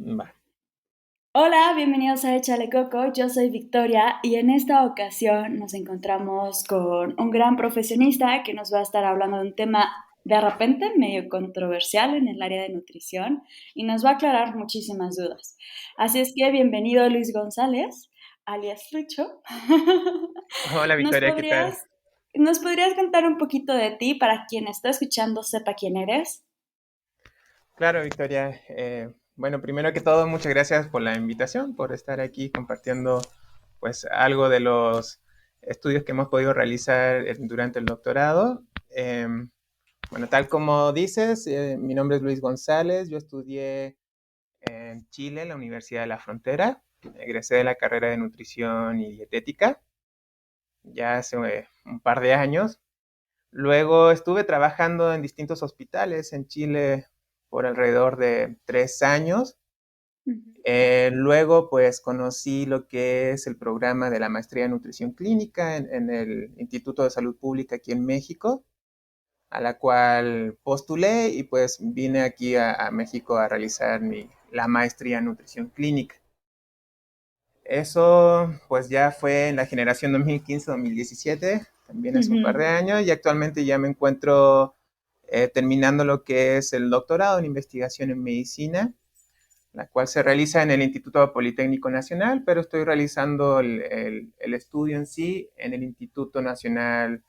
Va. Hola, bienvenidos a Échale Coco, yo soy Victoria y en esta ocasión nos encontramos con un gran profesionista que nos va a estar hablando de un tema de repente medio controversial en el área de nutrición y nos va a aclarar muchísimas dudas. Así es que bienvenido Luis González, alias Lucho. Hola ¿Nos Victoria, ¿qué tal? podrías, ¿Nos podrías contar un poquito de ti para quien está escuchando sepa quién eres? Claro, Victoria. Bueno, primero que todo, muchas gracias por la invitación, por estar aquí compartiendo pues algo de los estudios que hemos podido realizar durante el doctorado. Bueno, tal como dices, mi nombre es Luis González, yo estudié en Chile, en la Universidad de la Frontera, egresé de la carrera de nutrición y dietética ya hace un par de años. Luego estuve trabajando en distintos hospitales en Chile por alrededor de 3 años. Luego, pues conocí lo que es el programa de la maestría en nutrición clínica en el Instituto de Salud Pública aquí en México, a la cual postulé y pues vine aquí a México a realizar la maestría en nutrición clínica. Eso pues ya fue en la generación 2015-2017, también hace un par de Ujú. años, y actualmente ya me encuentro terminando lo que es el doctorado en investigación en medicina, la cual se realiza en el Instituto Politécnico Nacional, pero estoy realizando el estudio en sí en el Instituto Nacional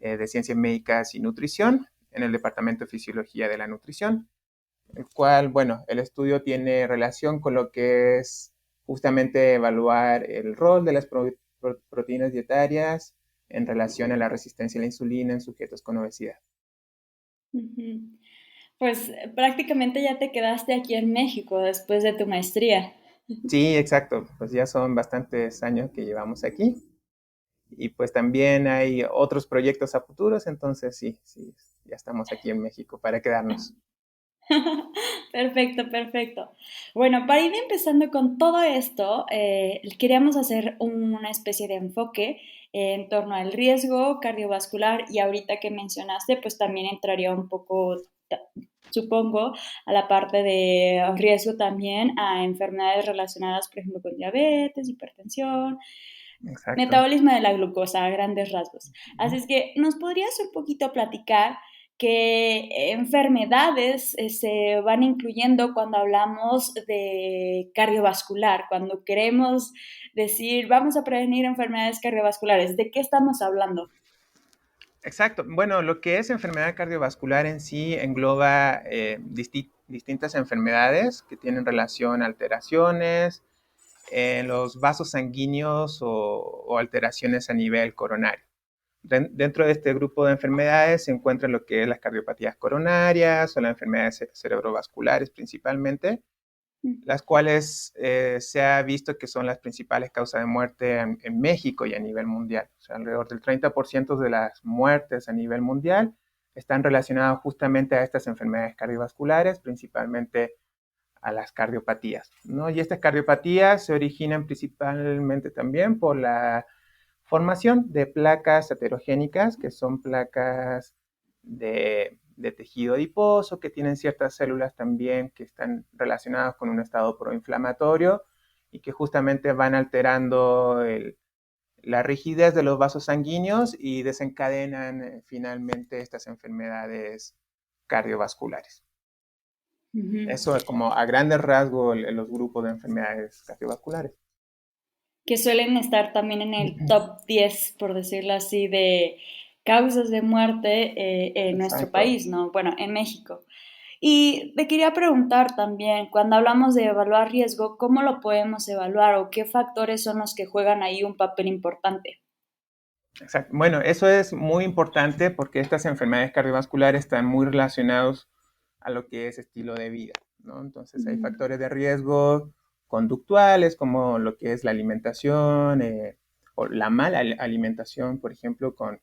de Ciencias Médicas y Nutrición, en el Departamento de Fisiología de la Nutrición, el cual, bueno, el estudio tiene relación con lo que es justamente evaluar el rol de las proteínas dietarias en relación a la resistencia a la insulina en sujetos con obesidad. Ujú. Pues prácticamente ya te quedaste aquí en México después de tu maestría. Sí, exacto, pues ya son bastantes años que llevamos aquí y pues también hay otros proyectos a futuros, entonces sí, sí, ya estamos aquí en México para quedarnos. Perfecto, perfecto. Bueno, para ir empezando con todo esto, queríamos hacer una especie de enfoque en torno al riesgo cardiovascular y ahorita que mencionaste, pues también entraría un poco, supongo, a la parte de riesgo también a enfermedades relacionadas, por ejemplo, con diabetes, hipertensión, Exacto. metabolismo de la glucosa a grandes rasgos. Así es que, ¿nos podrías un poquito platicar qué enfermedades se van incluyendo cuando hablamos de cardiovascular? Cuando queremos decir, vamos a prevenir enfermedades cardiovasculares, ¿de qué estamos hablando? Exacto. Bueno, lo que es enfermedad cardiovascular en sí engloba distintas enfermedades que tienen relación a alteraciones en los vasos sanguíneos o alteraciones a nivel coronario. Dentro de este grupo de enfermedades se encuentran lo que es las cardiopatías coronarias o las enfermedades cerebrovasculares principalmente, las cuales se ha visto que son las principales causas de muerte en México y a nivel mundial. O sea, alrededor del 30% de las muertes a nivel mundial están relacionadas justamente a estas enfermedades cardiovasculares, principalmente a las cardiopatías, ¿no? Y estas cardiopatías se originan principalmente también por la formación de placas heterogénicas, que son placas de tejido adiposo, que tienen ciertas células también que están relacionadas con un estado proinflamatorio y que justamente van alterando la rigidez de los vasos sanguíneos y desencadenan finalmente estas enfermedades cardiovasculares. Ujú. Eso es como a grandes rasgos los grupos de enfermedades cardiovasculares. Que suelen estar también en el top 10, por decirlo así, de causas de muerte en nuestro Exacto. país, ¿no? Bueno, en México. Y te quería preguntar también, cuando hablamos de evaluar riesgo, ¿cómo lo podemos evaluar o qué factores son los que juegan ahí un papel importante? Exacto. Bueno, eso es muy importante porque estas enfermedades cardiovasculares están muy relacionadas a lo que es estilo de vida, ¿no? Entonces hay Ujú. factores de riesgo conductuales como lo que es la alimentación o la mala alimentación, por ejemplo, con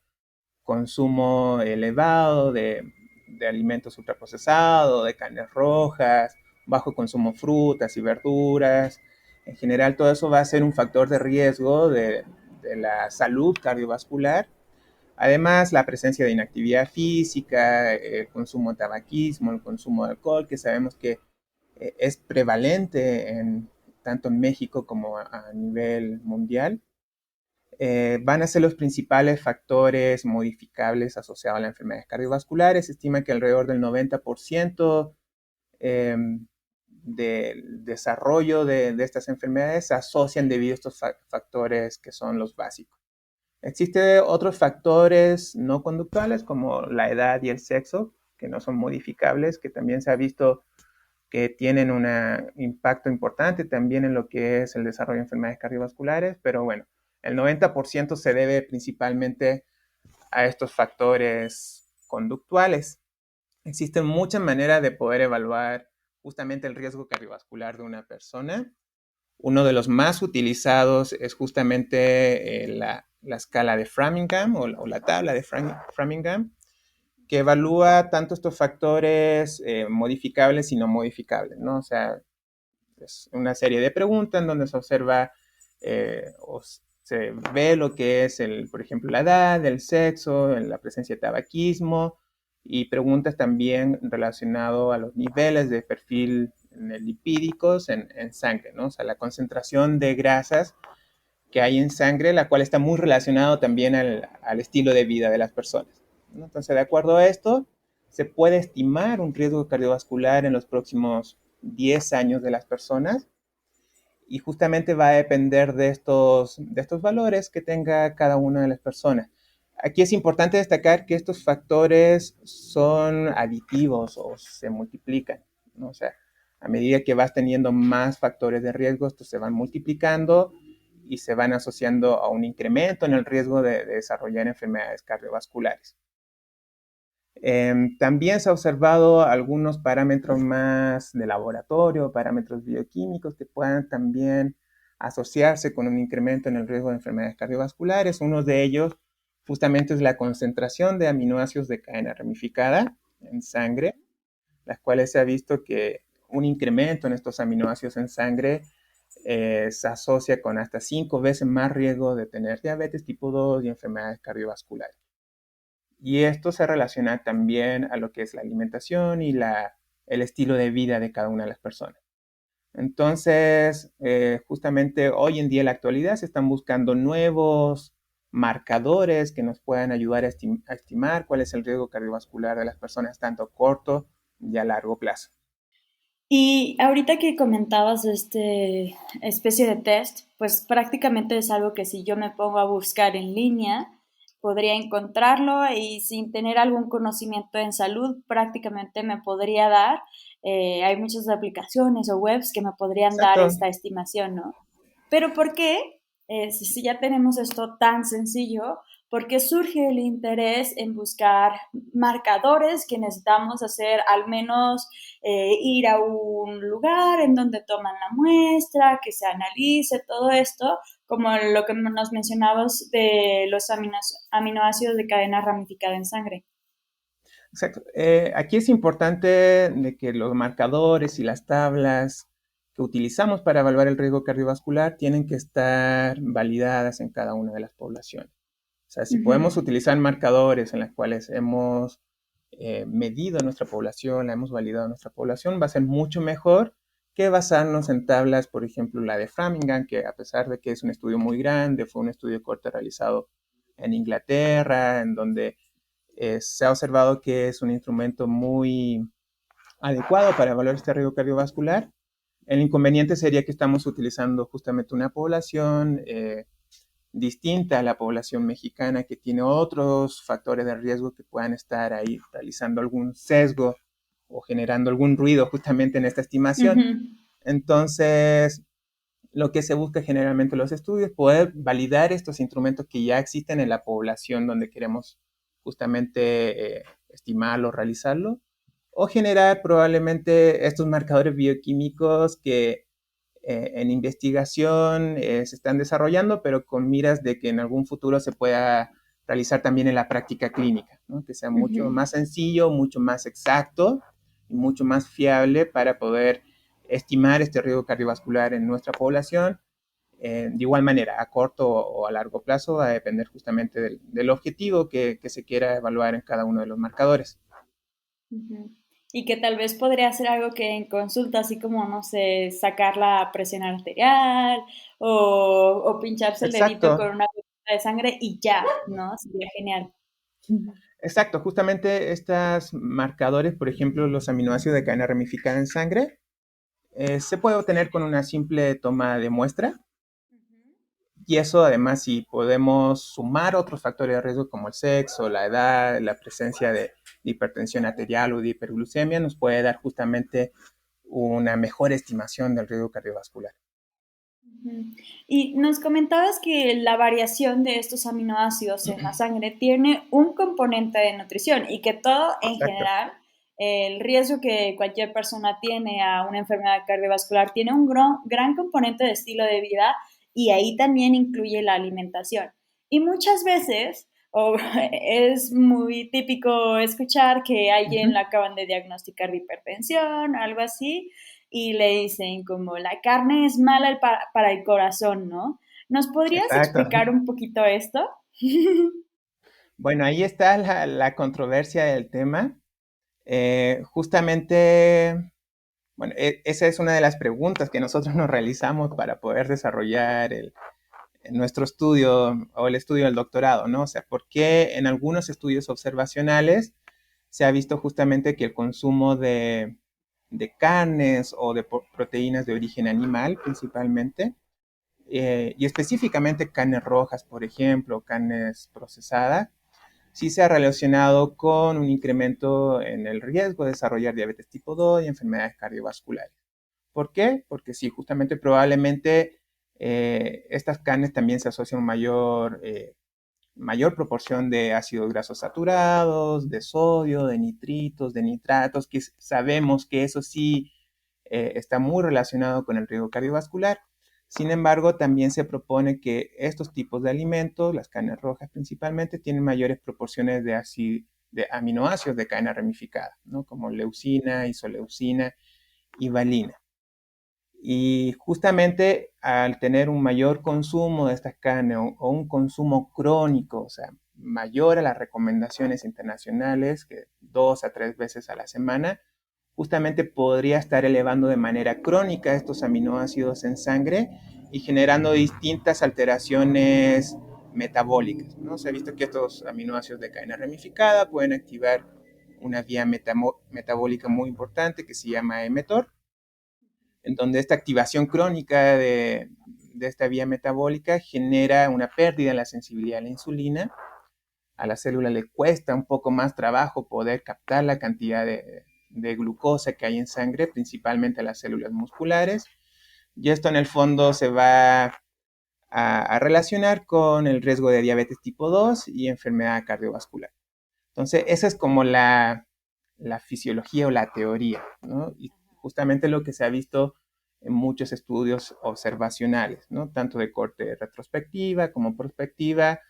consumo elevado de alimentos ultraprocesados, de carnes rojas, bajo consumo de frutas y verduras. En general, todo eso va a ser un factor de riesgo de la salud cardiovascular. Además, la presencia de inactividad física, el consumo de tabaquismo, el consumo de alcohol, que sabemos que es prevalente tanto en México como a nivel mundial. Van a ser los principales factores modificables asociados a las enfermedades cardiovasculares. Se estima que alrededor del 90% eh, del desarrollo de estas enfermedades se asocian debido a estos factores que son los básicos. Existen otros factores no conductuales como la edad y el sexo, que no son modificables, que también se ha visto que tienen un impacto importante también en lo que es el desarrollo de enfermedades cardiovasculares, pero bueno, el 90% se debe principalmente a estos factores conductuales. Existen muchas maneras de poder evaluar justamente el riesgo cardiovascular de una persona. Uno de los más utilizados es justamente la escala de Framingham o la tabla de Framingham, que evalúa tanto estos factores modificables y no modificables, ¿no? O sea, es una serie de preguntas en donde se observa o se ve lo que es, por ejemplo, la edad, el sexo, la presencia de tabaquismo y preguntas también relacionadas a los niveles de perfil lipídicos en sangre, ¿no? O sea, la concentración de grasas que hay en sangre, la cual está muy relacionado también al estilo de vida de las personas, ¿no? Entonces, de acuerdo a esto, se puede estimar un riesgo cardiovascular en los próximos 10 años de las personas y justamente va a depender de estos valores que tenga cada una de las personas. Aquí es importante destacar que estos factores son aditivos o se multiplican, ¿no? O sea, a medida que vas teniendo más factores de riesgo, estos se van multiplicando y se van asociando a un incremento en el riesgo de desarrollar enfermedades cardiovasculares. También se ha observado algunos parámetros más de laboratorio, parámetros bioquímicos que puedan también asociarse con un incremento en el riesgo de enfermedades cardiovasculares. Uno de ellos justamente es la concentración de aminoácidos de cadena ramificada en sangre, las cuales se ha visto que un incremento en estos aminoácidos en sangre se asocia con hasta 5 veces más riesgo de tener diabetes tipo 2 y enfermedades cardiovasculares. Y esto se relaciona también a lo que es la alimentación y el estilo de vida de cada una de las personas. Entonces, justamente hoy en día, en la actualidad, se están buscando nuevos marcadores que nos puedan ayudar a estimar cuál es el riesgo cardiovascular de las personas, tanto a corto y a largo plazo. Y ahorita que comentabas este especie de test, pues prácticamente es algo que si yo me pongo a buscar en línea, podría encontrarlo y sin tener algún conocimiento en salud, prácticamente me podría dar. Hay muchas aplicaciones o webs que me podrían dar Exacto. esta estimación, ¿no? Pero ¿por qué? Si ya tenemos esto tan sencillo, ¿por qué surge el interés en buscar marcadores que necesitamos hacer al menos ir a un lugar en donde toman la muestra, que se analice todo esto, como lo que nos mencionabas de los aminoácidos de cadena ramificada en sangre? Exacto. Aquí es importante de que los marcadores y las tablas que utilizamos para evaluar el riesgo cardiovascular tienen que estar validadas en cada una de las poblaciones. O sea, si podemos Ujú, utilizar marcadores en los cuales hemos medido nuestra población, la hemos validado nuestra población, va a ser mucho mejor que basarnos en tablas, por ejemplo, la de Framingham, que a pesar de que es un estudio muy grande, fue un estudio corto realizado en Inglaterra, en donde se ha observado que es un instrumento muy adecuado para evaluar este riesgo cardiovascular. El inconveniente sería que estamos utilizando justamente una población distinta a la población mexicana que tiene otros factores de riesgo que puedan estar ahí realizando algún sesgo o generando algún ruido justamente en esta estimación. ujú. Entonces, lo que se busca generalmente en los estudios es poder validar estos instrumentos que ya existen en la población donde queremos justamente estimarlo, realizarlo, o generar probablemente estos marcadores bioquímicos que en investigación se están desarrollando, pero con miras de que en algún futuro se pueda realizar también en la práctica clínica, ¿no? Que sea mucho Ujú. más sencillo, mucho más exacto y mucho más fiable para poder estimar este riesgo cardiovascular en nuestra población. De igual manera, a corto o a largo plazo va a depender justamente del objetivo que se quiera evaluar en cada uno de los marcadores. Ujú. Y que tal vez podría ser algo que en consulta, así como, no sé, sacar la presión arterial o pincharse el dedito Exacto, con una gotita de sangre y ya, ¿no? Sería genial. exacto. Justamente estos marcadores, por ejemplo, los aminoácidos de cadena ramificada en sangre, se puede obtener con una simple toma de muestra. Y eso además, si podemos sumar otros factores de riesgo como el sexo, la edad, la presencia de hipertensión arterial o de hiperglucemia, nos puede dar justamente una mejor estimación del riesgo cardiovascular. Ujú. Y nos comentabas que la variación de estos aminoácidos en la sangre tiene un componente de nutrición y que todo en Exacto, general, el riesgo que cualquier persona tiene a una enfermedad cardiovascular tiene un gran componente de estilo de vida y ahí también incluye la alimentación. Y muchas veces, o es muy típico escuchar que a alguien le ujú, acaban de diagnosticar de hipertensión, algo así, y le dicen como la carne es mala para el corazón, ¿no? ¿Nos podrías exacto. explicar un poquito esto? Bueno, ahí está la controversia del tema. Justamente, bueno, esa es una de las preguntas que nosotros nos realizamos para poder desarrollar nuestro estudio o el estudio del doctorado, ¿no? O sea, ¿por qué en algunos estudios observacionales se ha visto justamente que el consumo de carnes o de proteínas de origen animal principalmente, y específicamente carnes rojas, por ejemplo, carnes procesadas, sí se ha relacionado con un incremento en el riesgo de desarrollar diabetes tipo 2 y enfermedades cardiovasculares? ¿Por qué? Porque sí, justamente probablemente estas carnes también se asocian a un mayor proporción de ácidos grasos saturados, de sodio, de nitritos, de nitratos, que sabemos que eso sí está muy relacionado con el riesgo cardiovascular. Sin embargo, también se propone que estos tipos de alimentos, las carnes rojas principalmente, tienen mayores proporciones de aminoácidos de cadena ramificada, ¿no? Como leucina, isoleucina y valina. Y justamente al tener un mayor consumo de estas carnes o un consumo crónico, o sea, mayor a las recomendaciones internacionales, que 2 a 3 veces a la semana, justamente podría estar elevando de manera crónica estos aminoácidos en sangre y generando distintas alteraciones metabólicas, ¿no? Se ha visto que estos aminoácidos de cadena ramificada pueden activar una vía metabólica muy importante que se llama mTOR, en donde esta activación crónica de esta vía metabólica genera una pérdida en la sensibilidad a la insulina. A la célula le cuesta un poco más trabajo poder captar la cantidad de glucosa que hay en sangre, principalmente a las células musculares. Y esto en el fondo se va a relacionar con el riesgo de diabetes tipo 2 y enfermedad cardiovascular. Entonces, esa es como la fisiología o la teoría, ¿no? Y justamente lo que se ha visto en muchos estudios observacionales, ¿no? Tanto de corte retrospectiva como prospectiva,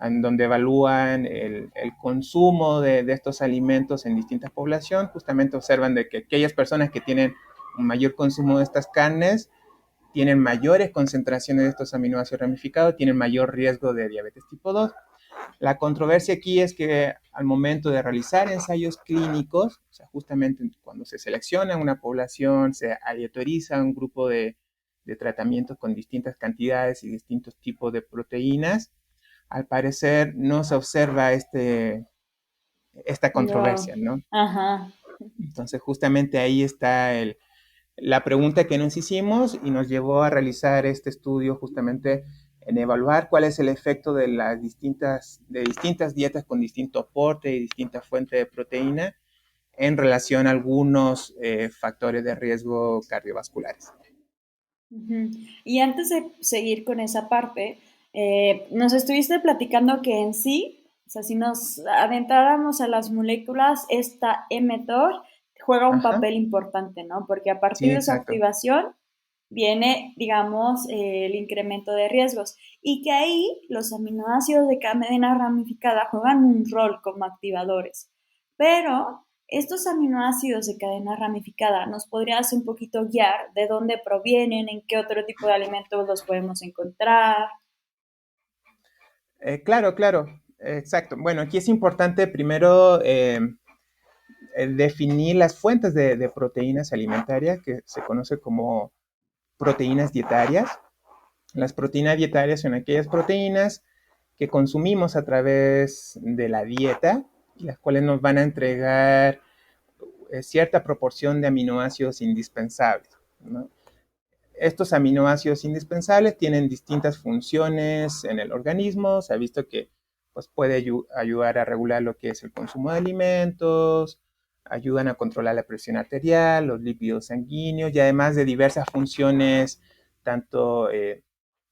en donde evalúan el consumo de estos alimentos en distintas poblaciones, justamente observan de que aquellas personas que tienen un mayor consumo de estas carnes tienen mayores concentraciones de estos aminoácidos ramificados, tienen mayor riesgo de diabetes tipo 2. La controversia aquí es que al momento de realizar ensayos clínicos, o sea, justamente cuando se selecciona una población, se aleatoriza un grupo de tratamientos con distintas cantidades y distintos tipos de proteínas, al parecer no se observa esta Wow. controversia, ¿no? Ajá. Entonces, justamente ahí está la pregunta que nos hicimos y nos llevó a realizar este estudio justamente en evaluar cuál es el efecto de de distintas dietas con distinto aporte y distinta fuente de proteína en relación a algunos factores de riesgo cardiovasculares. Ujú. Y antes de seguir con esa parte, nos estuviste platicando que en sí, o sea, si nos adentráramos a las moléculas, esta mTOR juega un Ajá, papel importante, ¿no? Porque a sí, partir de su exacto. activación viene, digamos, el incremento de riesgos y que ahí los aminoácidos de cadena ramificada juegan un rol como activadores. Pero estos aminoácidos de cadena ramificada, ¿nos podrías un poquito guiar de dónde provienen, en qué otro tipo de alimentos los podemos encontrar? Claro, claro, exacto. Bueno, aquí es importante primero definir las fuentes de proteínas alimentarias, que se conoce como proteínas dietarias. Las proteínas dietarias son aquellas proteínas que consumimos a través de la dieta, y las cuales nos van a entregar cierta proporción de aminoácidos indispensables, ¿no? Estos aminoácidos indispensables tienen distintas funciones en el organismo. Se ha visto que pues, puede ayudar a regular lo que es el consumo de alimentos, ayudan a controlar la presión arterial, los lípidos sanguíneos y además de diversas funciones, tanto en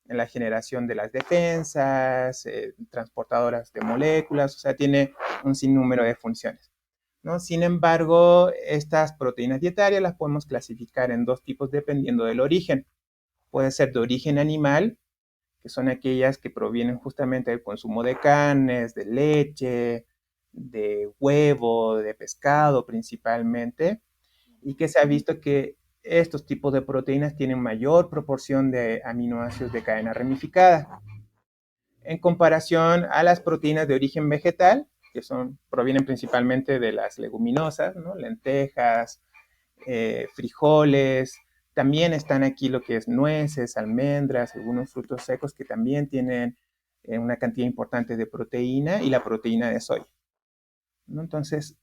la generación de las defensas, transportadoras de moléculas, o sea, tiene un sinnúmero de funciones, ¿no? Sin embargo, estas proteínas dietarias las podemos clasificar en dos tipos dependiendo del origen. Puede ser de origen animal, que son aquellas que provienen justamente del consumo de carnes, de leche, de huevo, de pescado principalmente, y que se ha visto que estos tipos de proteínas tienen mayor proporción de aminoácidos de cadena ramificada en comparación a las proteínas de origen vegetal, que provienen principalmente de las leguminosas, ¿no? Lentejas, frijoles. También están aquí lo que es nueces, almendras, algunos frutos secos que también tienen una cantidad importante de proteína y la proteína de soya, ¿no? Entonces,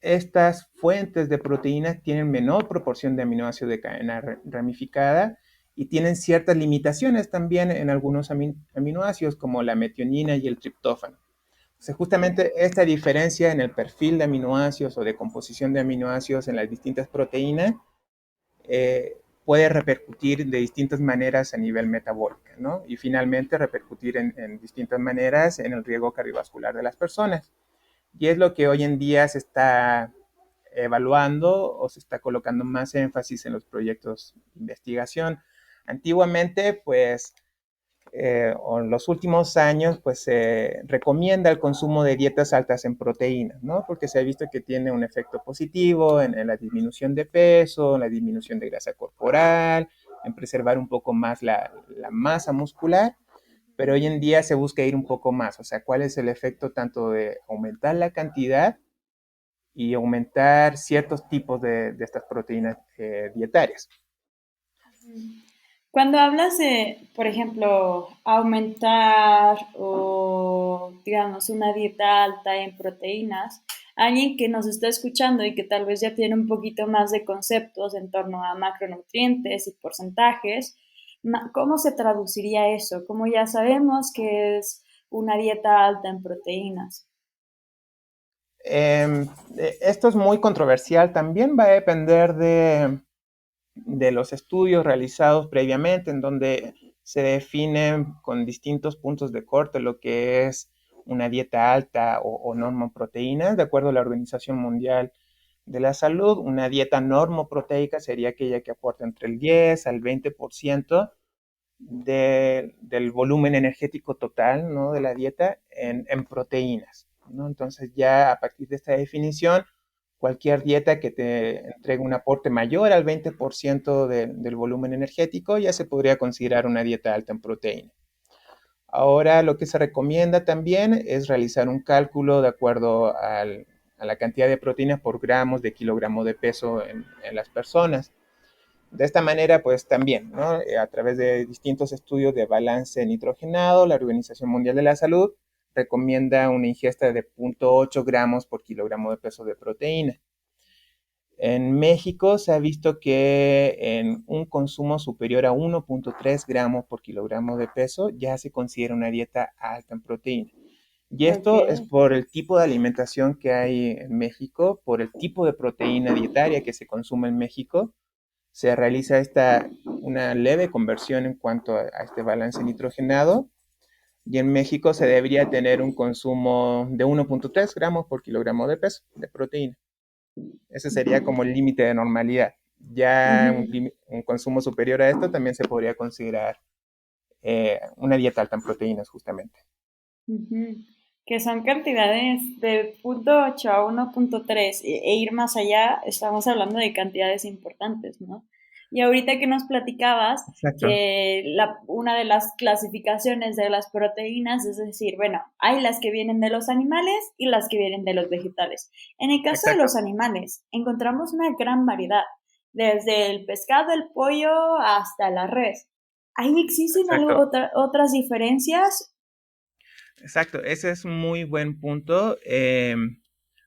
estas fuentes de proteínas tienen menor proporción de aminoácidos de cadena ramificada y tienen ciertas limitaciones también en algunos aminoácidos como la metionina y el triptófano. O sea, justamente esta diferencia en el perfil de aminoácidos o de composición de aminoácidos en las distintas proteínas puede repercutir de distintas maneras a nivel metabólico, ¿no? Y finalmente repercutir en distintas maneras en el riesgo cardiovascular de las personas. Y es lo que hoy en día se está evaluando o se está colocando más énfasis en los proyectos de investigación. Antiguamente, pues, o en los últimos años, pues se recomienda el consumo de dietas altas en proteínas, ¿no? Porque se ha visto que tiene un efecto positivo en la disminución de peso, en la disminución de grasa corporal, en preservar un poco más la masa muscular, pero hoy en día se busca ir un poco más, o sea, cuál es el efecto tanto de aumentar la cantidad y aumentar ciertos tipos de estas proteínas dietarias. Cuando hablas de, por ejemplo, aumentar o, digamos, una dieta alta en proteínas, alguien que nos está escuchando y que tal vez ya tiene un poquito más de conceptos en torno a macronutrientes y porcentajes, ¿cómo se traduciría eso? Como ya sabemos que es una dieta alta en proteínas. Eh, Esto es muy controversial, también va a depender de los estudios realizados previamente, en donde se definen con distintos puntos de corte lo que es una dieta alta o normoproteínas. De acuerdo a la Organización Mundial de la Salud, una dieta normoproteica sería aquella que aporta entre el 10 al 20% del volumen energético total, ¿no? De la dieta en proteínas, ¿no? Entonces ya a partir de esta definición, cualquier dieta que te entregue un aporte mayor al 20% del volumen energético ya se podría considerar una dieta alta en proteína. Ahora lo que se recomienda también es realizar un cálculo de acuerdo a la cantidad de proteínas por gramos de kilogramo de peso en las personas. De esta manera, pues también, ¿no? A través de distintos estudios de balance nitrogenado, la Organización Mundial de la Salud recomienda una ingesta de 0.8 gramos por kilogramo de peso de proteína. En México se ha visto que en un consumo superior a 1.3 gramos por kilogramo de peso ya se considera una dieta alta en proteína. Y Ok. esto es por el tipo de alimentación que hay en México, por el tipo de proteína dietaria que se consume en México. Se realiza una leve conversión en cuanto a este balance nitrogenado. Y en México se debería tener un consumo de 1.3 gramos por kilogramo de peso de proteína. Ese sería como el límite de normalidad. Ya Ujú. un consumo superior a esto también se podría considerar una dieta alta en proteínas, justamente. Ujú. Que son cantidades de 0.8 a 1.3 e ir más allá, estamos hablando de cantidades importantes, ¿no? Y ahorita que nos platicabas Exacto, que una de las clasificaciones de las proteínas es decir, bueno, hay las que vienen de los animales y las que vienen de los vegetales. En el caso de exacto, los animales, encontramos una gran variedad, desde el pescado, el pollo, hasta la res. ¿Ahí existen algo, exacto, otras diferencias? exacto. Ese es un muy buen punto.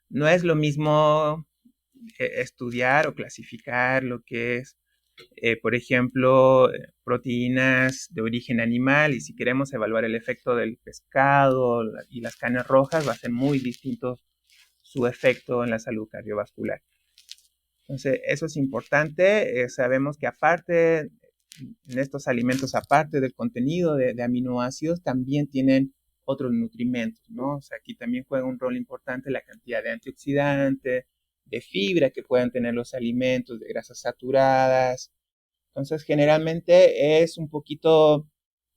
No es lo mismo estudiar o clasificar lo que es, por ejemplo, proteínas de origen animal, y si queremos evaluar el efecto del pescado y las carnes rojas, va a ser muy distinto su efecto en la salud cardiovascular. Entonces, eso es importante. Sabemos que aparte, en estos alimentos, aparte del contenido de aminoácidos, también tienen otros nutrimentos, ¿no? O sea, aquí también juega un rol importante la cantidad de antioxidantes, de fibra que puedan tener los alimentos, de grasas saturadas. Entonces, generalmente es un poquito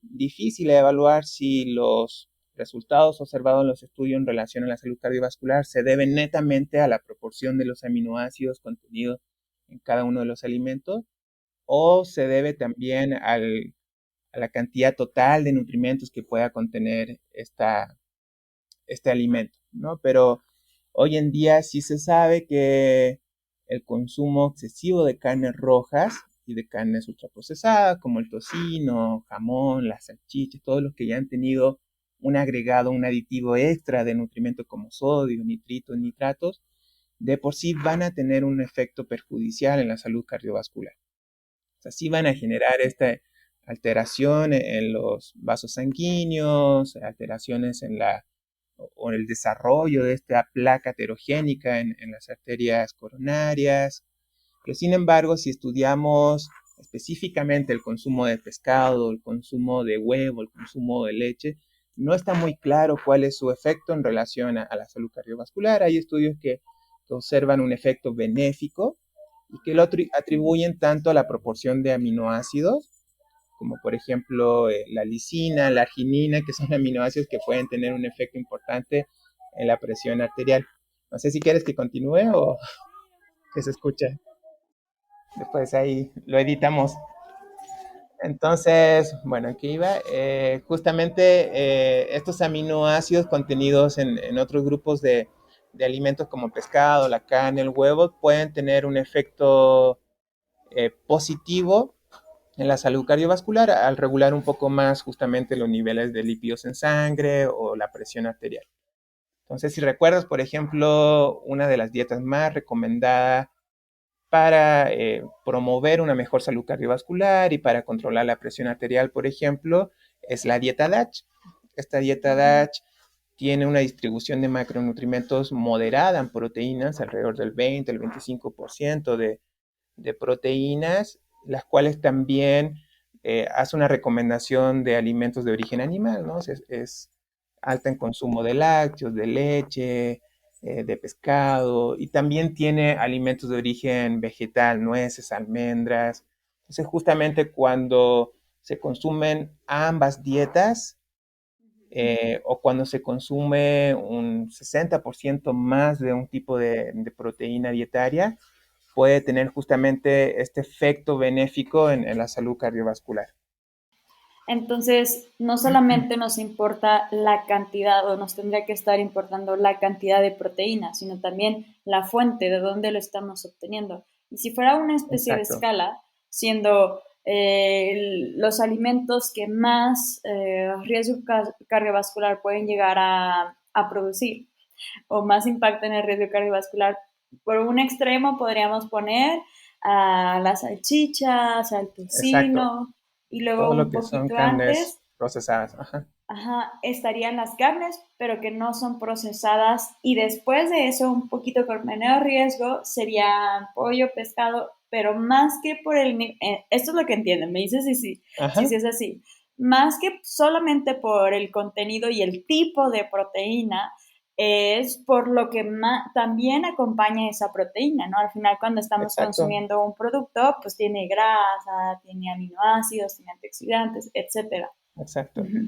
difícil evaluar si los resultados observados en los estudios en relación a la salud cardiovascular se deben netamente a la proporción de los aminoácidos contenidos en cada uno de los alimentos o se debe también a la cantidad total de nutrimentos que pueda contener este alimento, ¿no? Pero hoy en día sí se sabe que el consumo excesivo de carnes rojas y de carnes ultraprocesadas, como el tocino, jamón, las salchichas, todos los que ya han tenido un agregado, un aditivo extra de nutrimentos como sodio, nitritos, nitratos, de por sí van a tener un efecto perjudicial en la salud cardiovascular. O sea, sí van a generar esta alteración en los vasos sanguíneos, alteraciones en o el desarrollo de esta placa heterogénica en las arterias coronarias. Pero sin embargo, si estudiamos específicamente el consumo de pescado, el consumo de huevo, el consumo de leche, no está muy claro cuál es su efecto en relación a la salud cardiovascular. Hay estudios que observan un efecto benéfico y que lo atribuyen tanto a la proporción de aminoácidos, como por ejemplo la lisina, la arginina, que son aminoácidos que pueden tener un efecto importante en la presión arterial. No sé si quieres que continúe o que se escuche. Después ahí lo editamos. Entonces, bueno, aquí iba. Justamente estos aminoácidos contenidos en otros grupos de alimentos como pescado, la carne, el huevo, pueden tener un efecto positivo en la salud cardiovascular al regular un poco más justamente los niveles de lípidos en sangre o la presión arterial. Entonces, si recuerdas, por ejemplo, una de las dietas más recomendadas para promover una mejor salud cardiovascular y para controlar la presión arterial, por ejemplo, es la dieta DASH. Esta dieta DASH tiene una distribución de macronutrientes moderada en proteínas, alrededor del 20, el 25% de proteínas, las cuales también hace una recomendación de alimentos de origen animal, ¿no? Es alta en consumo de lácteos, de leche, de pescado, y también tiene alimentos de origen vegetal, nueces, almendras. Entonces, justamente cuando se consumen ambas dietas, o cuando se consume un 60% más de un tipo de proteína dietaria, puede tener justamente este efecto benéfico en la salud cardiovascular. Entonces, no solamente nos importa la cantidad o nos tendría que estar importando la cantidad de proteína, sino también la fuente de dónde lo estamos obteniendo. Y si fuera una especie de Exacto, escala, siendo los alimentos que más riesgo cardiovascular pueden llegar a producir o más impacto en el riesgo cardiovascular, por un extremo podríamos poner a las salchichas, al exacto. tocino, y luego Todo lo un que son poquito carnes antes, procesadas. Ajá. ajá, estarían las carnes, pero que no son procesadas. Y después de eso, un poquito con menor riesgo, serían pollo, pescado, pero más que por esto es lo que entienden, me dices si Ajá. es así. Más que solamente por el contenido y el tipo de proteína, es por lo que también acompaña esa proteína, ¿no? Al final, cuando estamos Exacto. consumiendo un producto, pues tiene grasa, tiene aminoácidos, tiene antioxidantes, etcétera. Exacto. Ujú.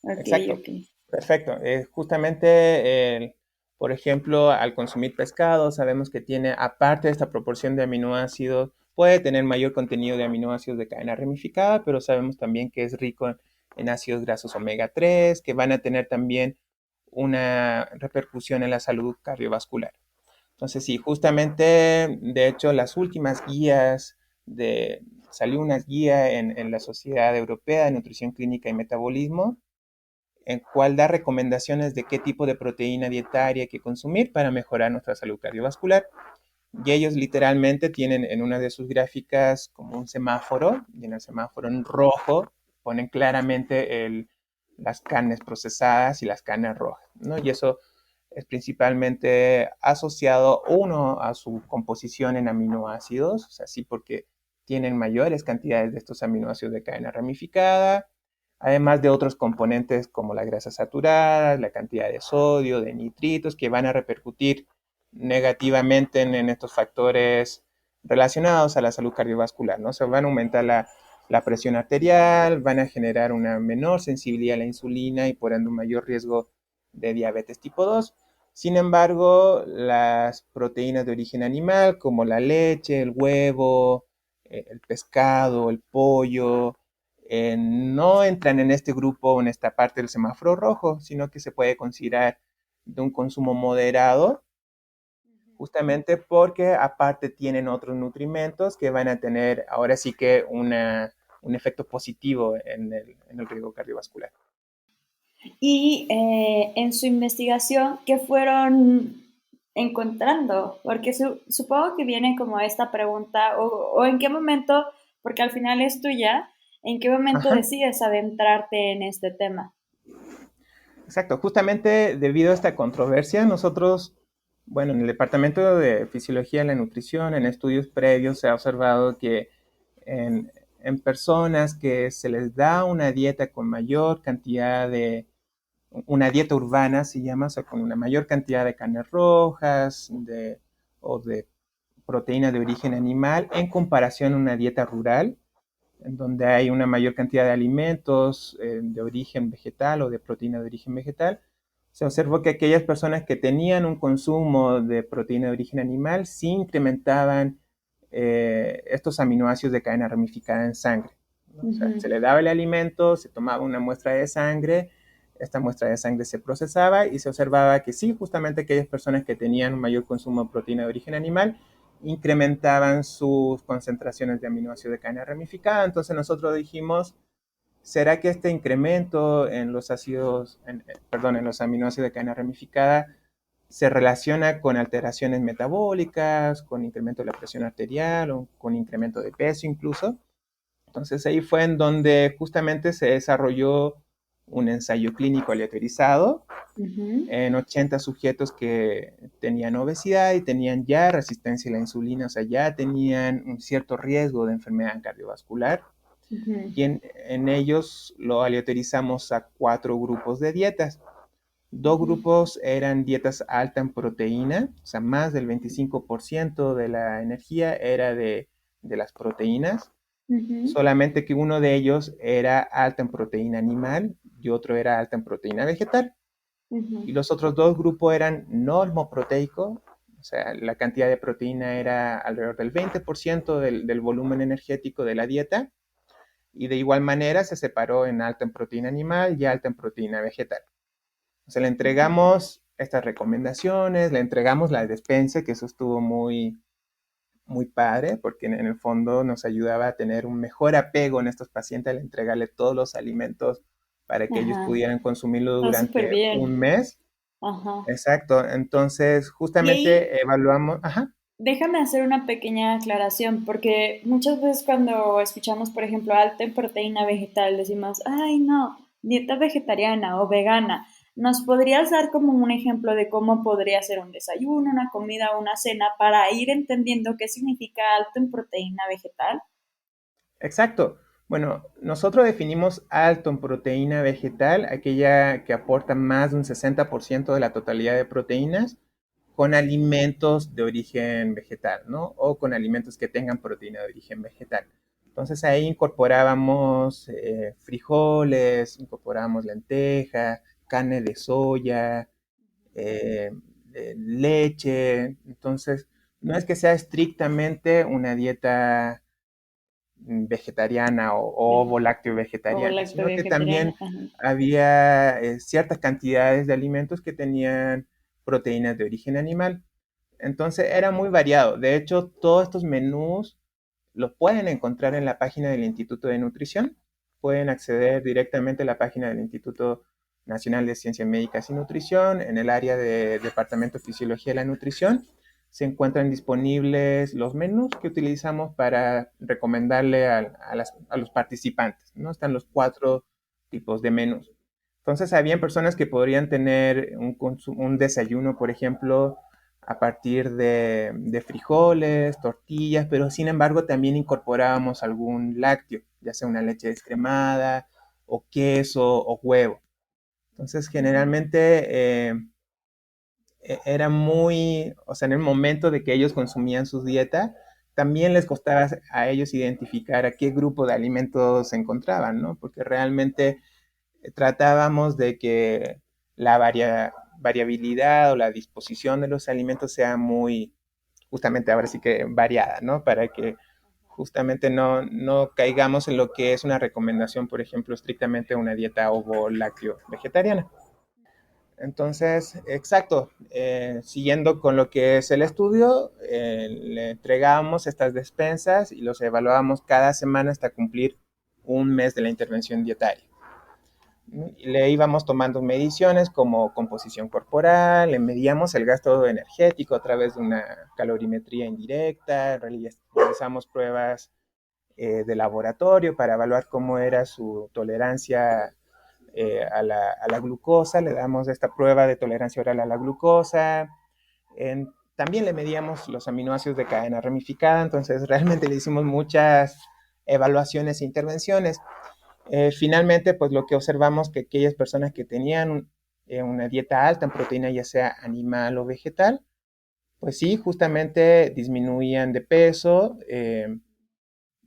Ok, Exacto. ok. Perfecto. Justamente, por ejemplo, al consumir pescado, sabemos que tiene, aparte de esta proporción de aminoácidos, puede tener mayor contenido de aminoácidos de cadena ramificada, pero sabemos también que es rico en ácidos grasos omega 3, que van a tener también una repercusión en la salud cardiovascular. Entonces, sí, justamente, de hecho, las últimas guías salió una guía en la Sociedad Europea de Nutrición Clínica y Metabolismo, en cual da recomendaciones de qué tipo de proteína dietaria hay que consumir para mejorar nuestra salud cardiovascular. Y ellos literalmente tienen en una de sus gráficas como un semáforo, y en el semáforo en rojo ponen claramente las carnes procesadas y las carnes rojas, ¿no? Y eso es principalmente asociado, uno, a su composición en aminoácidos, o sea, sí, porque tienen mayores cantidades de estos aminoácidos de cadena ramificada, además de otros componentes como la grasa saturada, la cantidad de sodio, de nitritos, que van a repercutir negativamente en estos factores relacionados a la salud cardiovascular, ¿no? O sea, van a aumentar la presión arterial, van a generar una menor sensibilidad a la insulina y por ende un mayor riesgo de diabetes tipo 2. Sin embargo, las proteínas de origen animal, como la leche, el huevo, el pescado, el pollo, no entran en este grupo, en esta parte del semáforo rojo, sino que se puede considerar de un consumo moderado, justamente porque aparte tienen otros nutrimentos que van a tener ahora sí que un efecto positivo en el riesgo cardiovascular. Y en su investigación, ¿qué fueron encontrando? Porque supongo que viene como esta pregunta, o en qué momento, porque al final es tuya, ¿en qué momento Ajá, decides adentrarte en este tema? exacto. Justamente debido a esta controversia, nosotros, bueno, en el Departamento de Fisiología de la Nutrición, en estudios previos, se ha observado que en personas que se les da una dieta con mayor cantidad una dieta urbana se llama, o sea, con una mayor cantidad de carnes rojas o de proteína de origen animal en comparación a una dieta rural, en donde hay una mayor cantidad de alimentos de origen vegetal o de proteína de origen vegetal. Se observó que aquellas personas que tenían un consumo de proteína de origen animal sí incrementaban estos aminoácidos de cadena ramificada en sangre, ¿no? O sea, Ujú. se le daba el alimento, se tomaba una muestra de sangre, esta muestra de sangre se procesaba y se observaba que sí, justamente aquellas personas que tenían un mayor consumo de proteína de origen animal incrementaban sus concentraciones de aminoácidos de cadena ramificada. Entonces nosotros dijimos, ¿será que este incremento en los perdón, en los aminoácidos de cadena ramificada se relaciona con alteraciones metabólicas, con incremento de la presión arterial o con incremento de peso incluso? Entonces ahí fue en donde justamente se desarrolló un ensayo clínico aleatorizado Ujú. en 80 sujetos que tenían obesidad y tenían ya resistencia a la insulina, o sea, ya tenían un cierto riesgo de enfermedad cardiovascular. Ujú. Y en ellos lo aleatorizamos a 4 grupos de dietas. Dos Ujú. grupos eran dietas alta en proteína, o sea, más del 25% de la energía era de las proteínas, Ujú. solamente que uno de ellos era alta en proteína animal y otro era alta en proteína vegetal. Ujú. Y los otros dos grupos eran normoproteico, o sea, la cantidad de proteína era alrededor del 20% del volumen energético de la dieta, y de igual manera se separó en alta en proteína animal y alta en proteína vegetal. O sea, le Ujú. entregamos estas recomendaciones, le entregamos la despensa, que eso estuvo muy, muy padre, porque en el fondo nos ayudaba a tener un mejor apego en estos pacientes al entregarle todos los alimentos para que ellos Ajá. pudieran consumirlo Está súper durante bien. un mes. Ajá. Exacto, entonces Y ahí justamente evaluamos, ajá, déjame hacer una pequeña aclaración, porque muchas veces cuando escuchamos, por ejemplo, alta en proteína vegetal, decimos, ay, no, dieta vegetariana o vegana. ¿Nos podrías dar como un ejemplo de cómo podría ser un desayuno, una comida o una cena para ir entendiendo qué significa alto en proteína vegetal? exacto. Bueno, nosotros definimos alto en proteína vegetal, aquella que aporta más de un 60% de la totalidad de proteínas con alimentos de origen vegetal, ¿no? O con alimentos que tengan proteína de origen vegetal. Entonces ahí incorporábamos frijoles, incorporábamos lenteja, carne de soya, eh, leche. Entonces no es que sea estrictamente una dieta vegetariana o ovo Vegeta- lácteo o vegetariana, lacto sino que vegetariana. también Ajá. había ciertas cantidades de alimentos que tenían proteínas de origen animal. Entonces era muy variado. De hecho, todos estos menús los pueden encontrar en la página del Instituto de Nutrición. Pueden acceder directamente a la página del Instituto Nacional de Ciencias Médicas y Nutrición en el área de Departamento de Fisiología de la Nutrición. Se encuentran disponibles los menús que utilizamos para recomendarle a los participantes, ¿no? Están los 4 tipos de menús. Entonces, habían personas que podrían tener un desayuno, por ejemplo, a partir de frijoles, tortillas, pero sin embargo también incorporábamos algún lácteo, ya sea una leche descremada o queso o huevo. Entonces, generalmente era muy, o sea, en el momento de que ellos consumían su dieta, también les costaba a ellos identificar a qué grupo de alimentos se encontraban, ¿no? Porque realmente tratábamos de que la variabilidad o la disposición de los alimentos sea muy, justamente ahora sí que variada, ¿no? Para que justamente no caigamos en lo que es una recomendación, por ejemplo, estrictamente una dieta ovo-lácteo vegetariana. Entonces, exacto, siguiendo con lo que es el estudio, le entregábamos estas despensas y los evaluábamos cada semana hasta cumplir un mes de la intervención dietaria. Y le íbamos tomando mediciones como composición corporal, le medíamos el gasto energético a través de una calorimetría indirecta, realizamos pruebas de laboratorio para evaluar cómo era su tolerancia a la glucosa, le damos esta prueba de tolerancia oral a la glucosa, también le medíamos los aminoácidos de cadena ramificada, entonces realmente le hicimos muchas evaluaciones e intervenciones. Finalmente, pues lo que observamos que aquellas personas que tenían una dieta alta en proteína, ya sea animal o vegetal, pues sí, justamente disminuían de peso,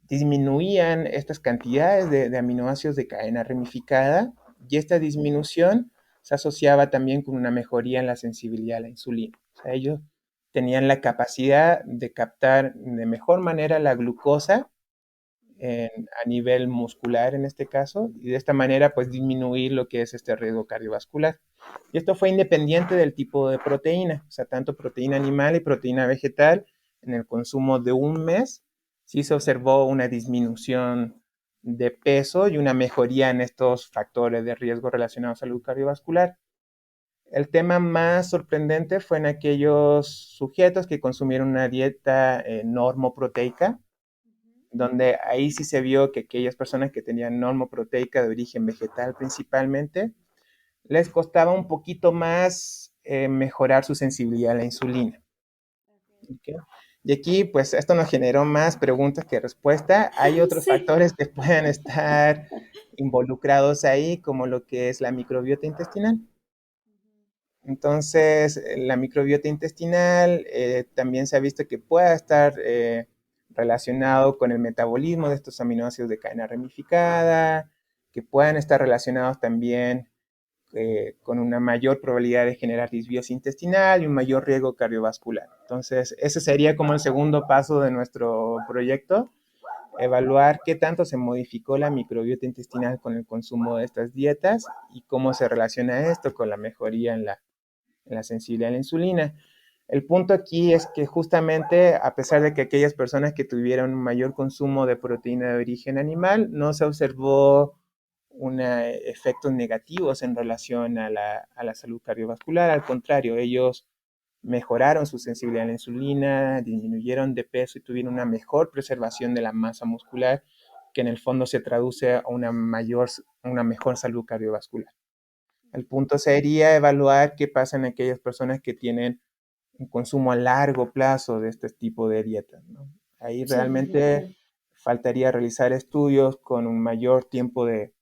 disminuían estas cantidades de aminoácidos de cadena ramificada y esta disminución se asociaba también con una mejoría en la sensibilidad a la insulina. O sea, ellos tenían la capacidad de captar de mejor manera la glucosa a nivel muscular en este caso, y de esta manera pues disminuir lo que es este riesgo cardiovascular. Y esto fue independiente del tipo de proteína, o sea, tanto proteína animal y proteína vegetal, en el consumo de un mes, sí se observó una disminución de peso y una mejoría en estos factores de riesgo relacionados a salud cardiovascular. El tema más sorprendente fue en aquellos sujetos que consumieron una dieta normoproteica, donde ahí sí se vio que aquellas personas que tenían normoproteica de origen vegetal principalmente, les costaba un poquito más mejorar su sensibilidad a la insulina. ¿Okay? Y aquí, pues esto nos generó más preguntas que respuesta. Hay otros Sí. factores que pueden estar involucrados ahí, como lo que es la microbiota intestinal. Entonces, la microbiota intestinal también se ha visto que pueda estar relacionado con el metabolismo de estos aminoácidos de cadena ramificada, que puedan estar relacionados también con una mayor probabilidad de generar disbiosis intestinal y un mayor riesgo cardiovascular. Entonces, ese sería como el segundo paso de nuestro proyecto, evaluar qué tanto se modificó la microbiota intestinal con el consumo de estas dietas y cómo se relaciona esto con la mejoría en la sensibilidad a la insulina. El punto aquí es que justamente a pesar de que aquellas personas que tuvieron un mayor consumo de proteína de origen animal, no se observó efectos negativos en relación a la salud cardiovascular. Al contrario, ellos mejoraron su sensibilidad a la insulina, disminuyeron de peso y tuvieron una mejor preservación de la masa muscular, que en el fondo se traduce a una mejor salud cardiovascular. El punto sería evaluar qué pasa en aquellas personas que tienen un consumo a largo plazo de este tipo de dietas, ¿no? Ahí Sí, sí, sí, realmente claro. faltaría realizar estudios con un mayor tiempo de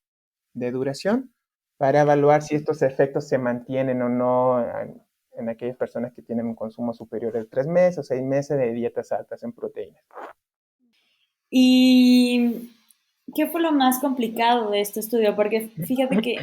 duración para evaluar si estos efectos se mantienen o no en aquellas personas que tienen un consumo superior a 3 meses o 6 meses de dietas altas en proteínas. ¿Y qué fue lo más complicado de este estudio? Porque fíjate que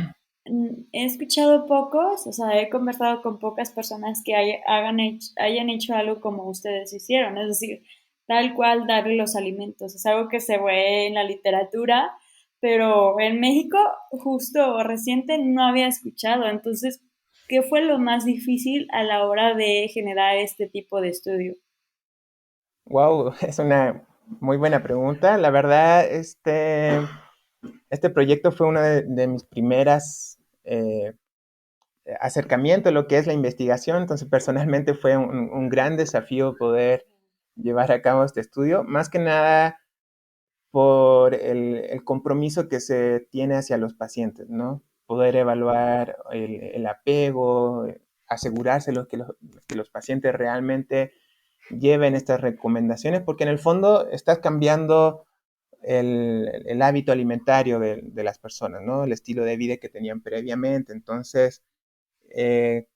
He escuchado pocos, o sea, he conversado con pocas personas que hayan hecho algo como ustedes hicieron, es decir, tal cual darle los alimentos. Es algo que se ve en la literatura, pero en México, justo reciente, no había escuchado. Entonces, ¿qué fue lo más difícil a la hora de generar este tipo de estudio? Wow, es una muy buena pregunta. La verdad, este proyecto fue una de mis primeras acercamiento a lo que es la investigación. Entonces, personalmente fue un gran desafío poder llevar a cabo este estudio, más que nada por el compromiso que se tiene hacia los pacientes, ¿no? Poder evaluar el apego, asegurarse que los pacientes realmente lleven estas recomendaciones, porque en el fondo estás cambiando el hábito alimentario de las personas, ¿no? El estilo de vida que tenían previamente. Entonces, eh,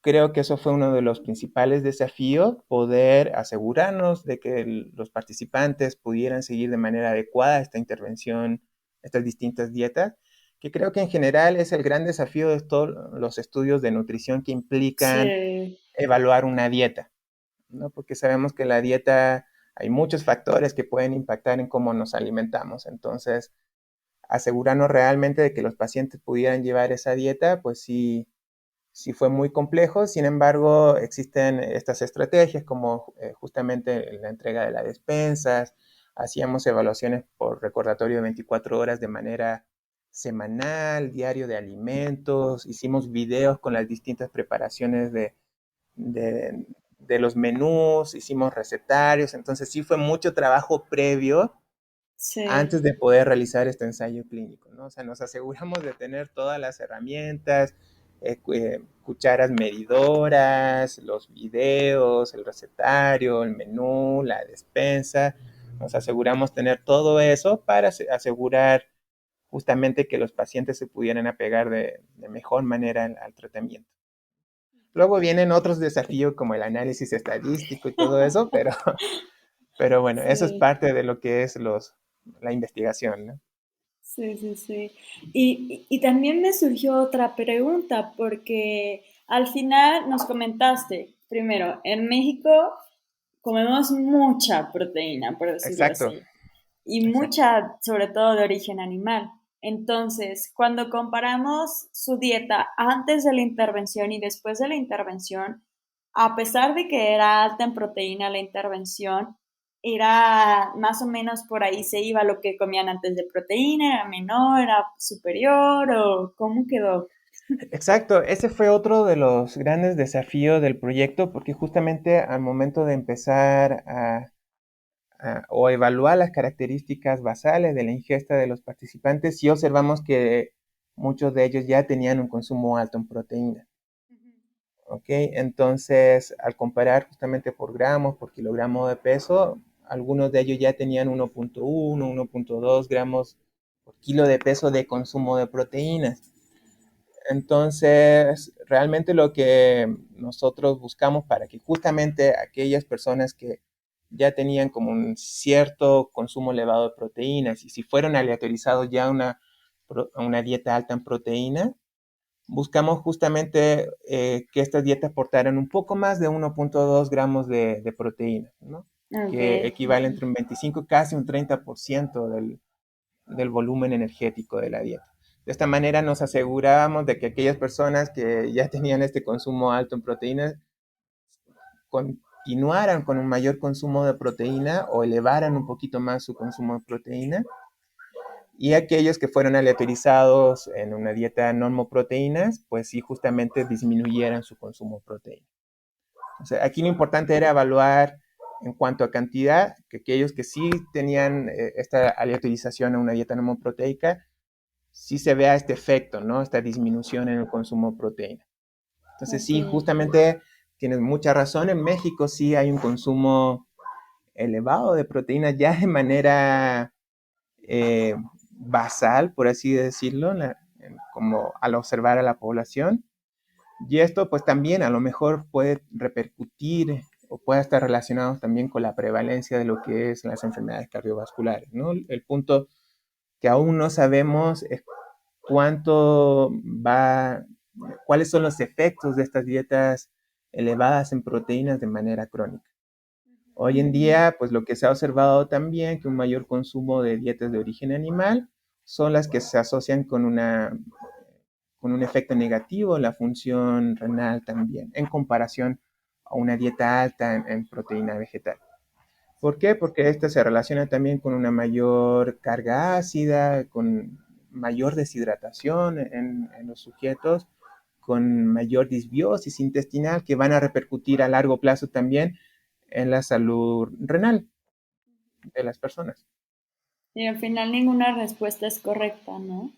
creo que eso fue uno de los principales desafíos, poder asegurarnos de que los participantes pudieran seguir de manera adecuada esta intervención, estas distintas dietas, que creo que en general es el gran desafío de todos los estudios de nutrición que implican Sí, evaluar una dieta, ¿no? Porque sabemos que la dieta hay muchos factores que pueden impactar en cómo nos alimentamos. Entonces, asegurarnos realmente de que los pacientes pudieran llevar esa dieta, pues sí fue muy complejo. Sin embargo, existen estas estrategias como justamente la entrega de las despensas, hacíamos evaluaciones por recordatorio de 24 horas de manera semanal, diario de alimentos, hicimos videos con las distintas preparaciones de, de los menús, hicimos recetarios, entonces sí fue mucho trabajo previo sí. antes de poder realizar este ensayo clínico, ¿no? O sea, nos aseguramos de tener todas las herramientas, cucharas medidoras, los videos, el recetario, el menú, la despensa. Nos aseguramos tener todo eso para asegurar justamente que los pacientes se pudieran apegar de mejor manera al tratamiento. Luego vienen otros desafíos como el análisis estadístico y todo eso, pero bueno, eso es Sí. parte de lo que es la investigación, ¿no? Sí, sí, sí. Y también me surgió otra pregunta, porque al final nos comentaste, primero, en México comemos mucha proteína, por decirlo Exacto, así, y exacto. mucha, sobre todo de origen animal. Entonces, cuando comparamos su dieta antes de la intervención y después de la intervención, a pesar de que era alta en proteína la intervención, era más o menos por ahí se iba lo que comían antes de proteína, era menor, era superior o cómo quedó. Exacto, ese fue otro de los grandes desafíos del proyecto, porque justamente al momento de empezar o evaluar las características basales de la ingesta de los participantes, sí observamos que muchos de ellos ya tenían un consumo alto en proteína. ¿Ok? Entonces, al comparar justamente por gramos, por kilogramo de peso, algunos de ellos ya tenían 1.1, 1.2 gramos por kilo de peso de consumo de proteínas. Entonces, realmente lo que nosotros buscamos para que justamente aquellas personas que ya tenían como un cierto consumo elevado de proteínas y si fueron aleatorizados ya a una dieta alta en proteína, buscamos justamente que estas dietas aportaran un poco más de 1.2 gramos de proteína, ¿no? Ok. Que equivale entre un 25, casi un 30% del volumen energético de la dieta. De esta manera nos asegurábamos de que aquellas personas que ya tenían este consumo alto en proteínas continuaran con un mayor consumo de proteína o elevaran un poquito más su consumo de proteína y aquellos que fueron aleatorizados en una dieta normoproteínas, pues sí justamente disminuyeran su consumo de proteína. O sea, aquí lo importante era evaluar en cuanto a cantidad, que aquellos que sí tenían esta aleatorización a una dieta normoproteica, sí se vea este efecto, ¿no? Esta disminución en el consumo de proteína. Entonces Ok, sí, justamente tienes mucha razón, en México sí hay un consumo elevado de proteínas ya de manera eh, basal, por así decirlo, como al observar a la población. Y esto pues también a lo mejor puede repercutir o puede estar relacionado también con la prevalencia de lo que es las enfermedades cardiovasculares, ¿no? El punto que aún no sabemos es cuánto va, cuáles son los efectos de estas dietas elevadas en proteínas de manera crónica. Hoy en Ujú. día, pues lo que se ha observado también, que un mayor consumo de dietas de origen animal son las que se asocian con un efecto negativo en la función renal también, en comparación a una dieta alta en proteína vegetal. ¿Por qué? Porque esta se relaciona también con una mayor carga ácida, con mayor deshidratación en los sujetos, con mayor disbiosis intestinal que van a repercutir a largo plazo también en la salud renal de las personas. Y al final ninguna respuesta es correcta, ¿no?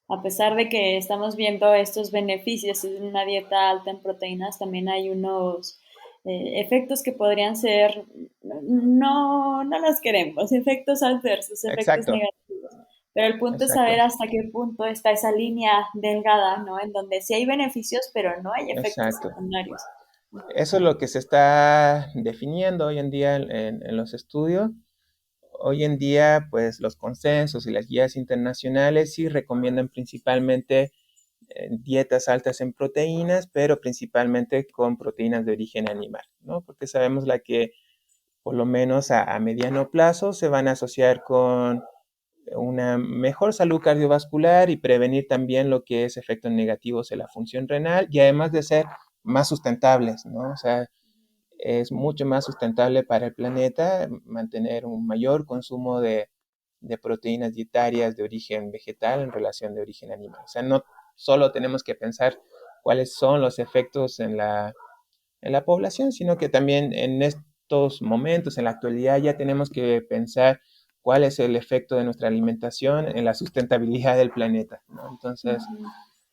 A pesar de que estamos viendo estos beneficios de una dieta alta en proteínas, también hay unos efectos que podrían ser, no los queremos, efectos adversos, efectos Exacto, negativos. Pero el punto es saber exacto, hasta qué punto está esa línea delgada, ¿no? En donde sí hay beneficios, pero no hay efectos exacto. secundarios. Eso es lo que se está definiendo hoy en día en los estudios. Hoy en día, pues los consensos y las guías internacionales sí recomiendan principalmente dietas altas en proteínas, pero principalmente con proteínas de origen animal, ¿no? Porque sabemos la que por lo menos a mediano plazo se van a asociar con una mejor salud cardiovascular y prevenir también lo que es efectos negativos en la función renal y además de ser más sustentables, ¿no? O sea, es mucho más sustentable para el planeta mantener un mayor consumo de proteínas dietarias de origen vegetal en relación de origen animal. O sea, no solo tenemos que pensar cuáles son los efectos en la población, sino que también en estos momentos, en la actualidad, ya tenemos que pensar cuál es el efecto de nuestra alimentación en la sustentabilidad del planeta, ¿no? Entonces, Ujú,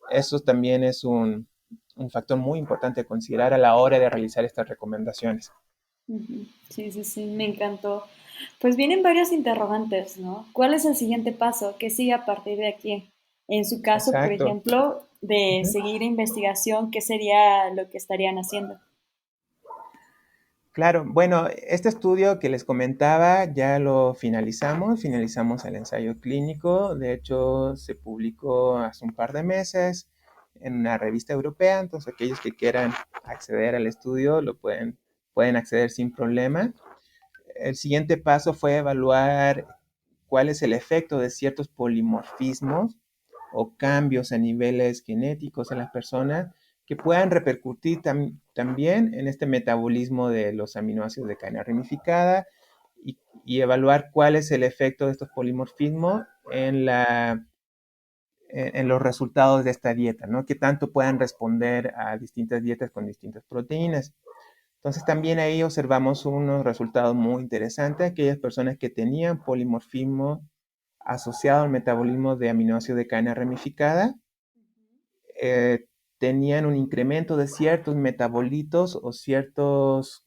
eso también es un factor muy importante a considerar a la hora de realizar estas recomendaciones. ujú. Sí, sí, sí, me encantó. Pues vienen varios interrogantes, ¿no? ¿Cuál es el siguiente paso? ¿Qué sigue a partir de aquí? En su caso, por Exacto. ejemplo, de Ujú. seguir investigación, ¿qué sería lo que estarían haciendo? Claro, bueno, este estudio que les comentaba ya lo finalizamos el ensayo clínico, de hecho se publicó hace un par de meses en una revista europea, entonces aquellos que quieran acceder al estudio pueden acceder sin problema. El siguiente paso fue evaluar cuál es el efecto de ciertos polimorfismos o cambios a niveles genéticos en las personas que puedan repercutir también en este metabolismo de los aminoácidos de cadena ramificada y evaluar cuál es el efecto de estos polimorfismos en los resultados de esta dieta, ¿no? Que tanto puedan responder a distintas dietas con distintas proteínas. Entonces también ahí observamos unos resultados muy interesantes. Aquellas personas que tenían polimorfismo asociado al metabolismo de aminoácidos de cadena ramificada eh, tenían un incremento de ciertos metabolitos o ciertos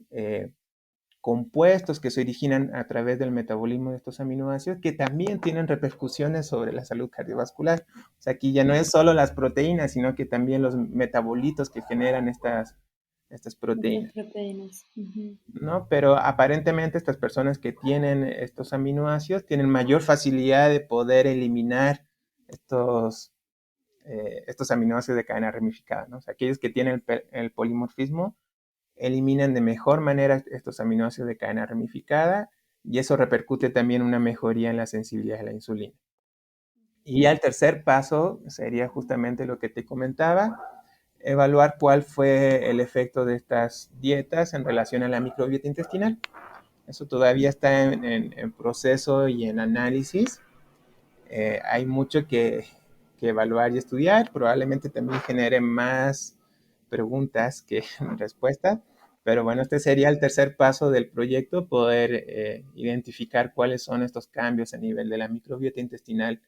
compuestos que se originan a través del metabolismo de estos aminoácidos que también tienen repercusiones sobre la salud cardiovascular. O sea, aquí ya no es solo las proteínas, sino que también los metabolitos que generan estas Estas proteínas. proteínas. Ujú. ¿No? Pero aparentemente estas personas que tienen estos aminoácidos tienen mayor facilidad de poder eliminar estos, estos aminoácidos de cadena ramificada, ¿no? O sea, aquellos que tienen el polimorfismo eliminan de mejor manera estos aminoácidos de cadena ramificada y eso repercute también una mejoría en la sensibilidad a la insulina. Y ya el tercer paso sería justamente lo que te comentaba, evaluar cuál fue el efecto de estas dietas en relación a la microbiota intestinal. Eso todavía está en proceso y en análisis. Hay mucho que evaluar y estudiar. Probablemente también genere más preguntas que respuestas. Pero bueno, este sería el tercer paso del proyecto, poder identificar cuáles son estos cambios a nivel de la microbiota intestinal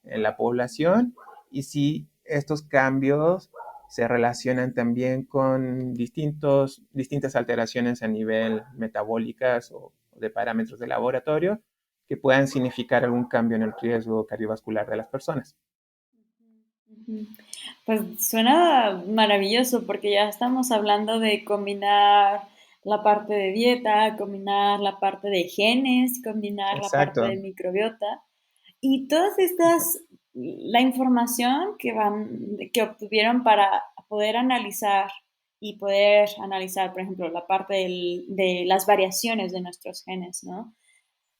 en la población y si estos cambios se relacionan también con distintas alteraciones a nivel metabólicas o de parámetros de laboratorio que puedan significar algún cambio en el riesgo cardiovascular de las personas. Ujú. Pues suena maravilloso porque ya estamos hablando de combinar la parte de dieta, combinar la parte de genes, combinar la parte Exacto. de microbiota y todas estas la información que obtuvieron para poder analizar y poder analizar, por ejemplo, la parte de las variaciones de nuestros genes, ¿no?